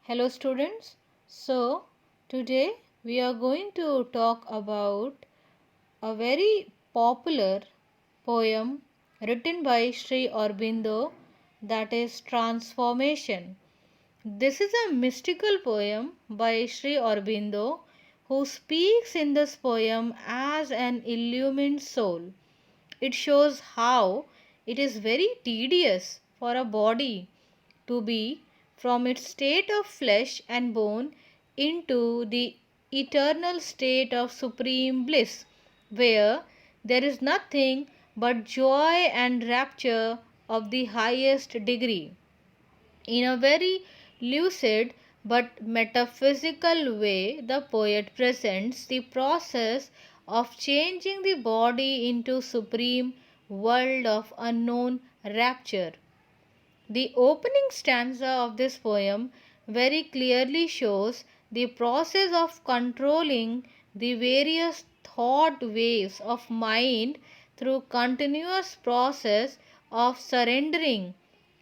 Hello students. Today we are going to talk about a very popular poem written by Sri Aurobindo, that is Transformation. This is a mystical poem by Sri Aurobindo, who speaks in this poem as an illumined soul. It shows how it is very tedious for a body to be from its state of flesh and bone into the eternal state of supreme bliss, where there is nothing but joy and rapture of the highest degree. In a very lucid but metaphysical way, the poet presents the process of changing the body into supreme world of unknown rapture. The opening stanza of this poem very clearly shows the process of controlling the various thought waves of mind through continuous process of surrendering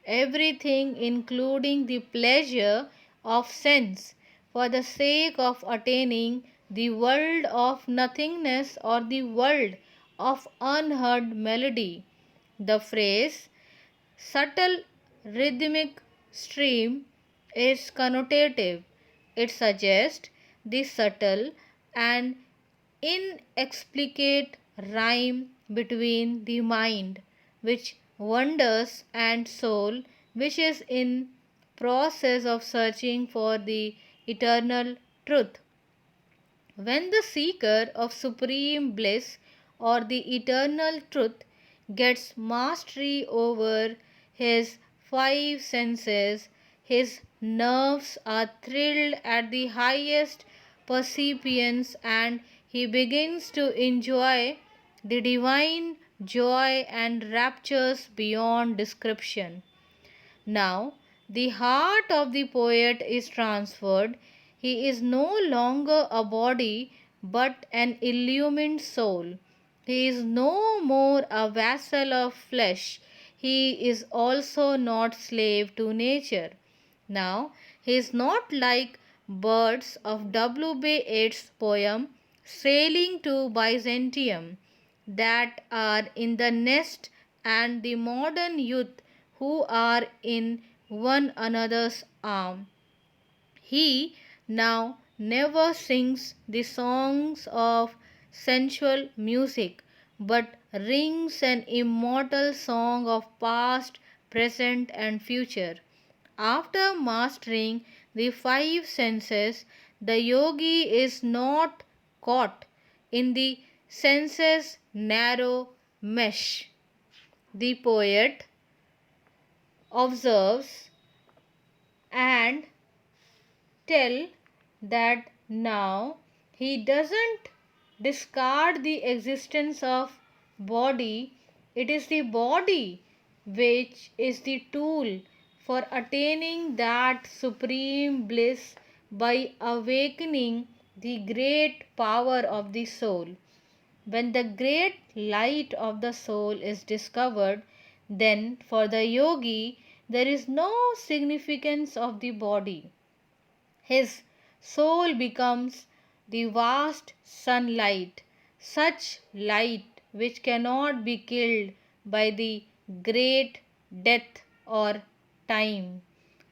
everything, including the pleasure of sense, for the sake of attaining the world of nothingness or the world of unheard melody. The phrase subtle rhythmic stream is connotative. It suggests the subtle and inexplicate rhyme between the mind, which wanders, and soul, which is in process of searching for the eternal truth. When the seeker of supreme bliss or the eternal truth gets mastery over his five senses, his nerves are thrilled at the highest perceptions and he begins to enjoy the divine joy and raptures beyond description. Now, the heart of the poet is transferred. He is no longer a body but an illumined soul. He is no more a vassal of flesh. He is also not slave to nature. Now, he is not like birds of W.B. Yeats' poem Sailing to Byzantium that are in the nest, and the modern youth who are in one another's arm. He now never sings the songs of sensual music, but rings an immortal song of past, present, and future. After mastering the five senses, the yogi is not caught in the senses' narrow mesh. The poet observes and tell that now he doesn't discard the existence of body. It is the body which is the tool for attaining that supreme bliss by awakening the great power of the soul. When the great light of the soul is discovered, then for the yogi there is no significance of the body. His soul becomes the vast sunlight, such light which cannot be killed by the great death or time.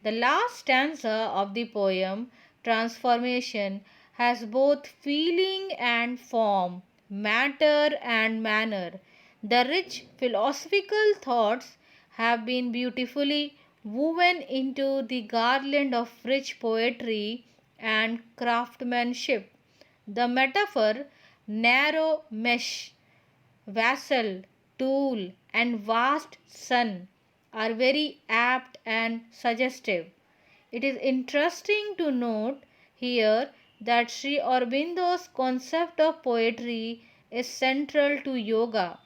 The last stanza of the poem, Transformation, has both feeling and form, matter and manner. The rich philosophical thoughts have been beautifully woven into the garland of rich poetry and craftsmanship. The metaphor, narrow mesh, vassal, tool, and vast sun are very apt and suggestive. It is interesting to note here that Sri Aurobindo's concept of poetry is central to yoga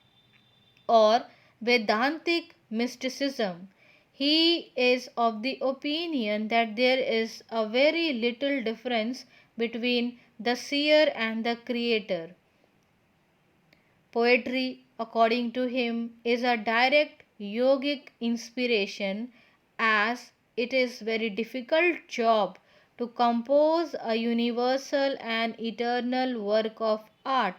or Vedantic mysticism. He is of the opinion that there is a very little difference between the seer and the creator. Poetry, according to him, is a direct yogic inspiration, as it is very difficult job to compose a universal and eternal work of art.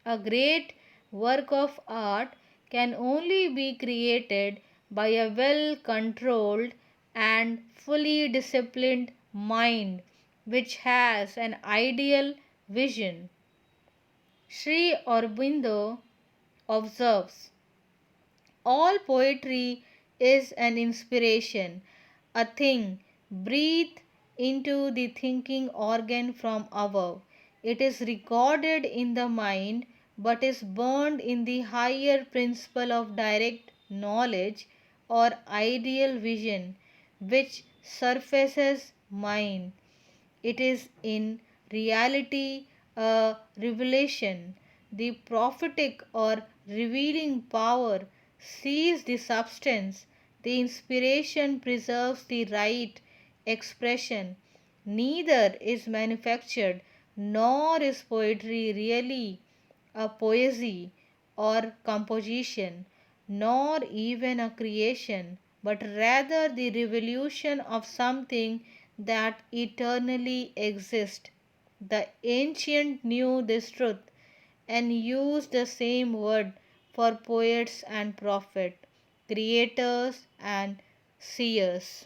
A great work of art can only be created by a well controlled and fully disciplined mind which has an ideal vision. Sri Aurobindo observes, all poetry is an inspiration, a thing breathed into the thinking organ from above. It is recorded in the mind but is burned in the higher principle of direct knowledge or ideal vision which surfaces mind. It is in reality a revelation. The prophetic or revealing power sees the substance. The inspiration preserves the right expression. Neither is manufactured nor is poetry really a poesy or composition, nor even a creation, but rather the revolution of something that eternally exists. The ancient knew this truth and used the same word for poets and prophets, creators and seers.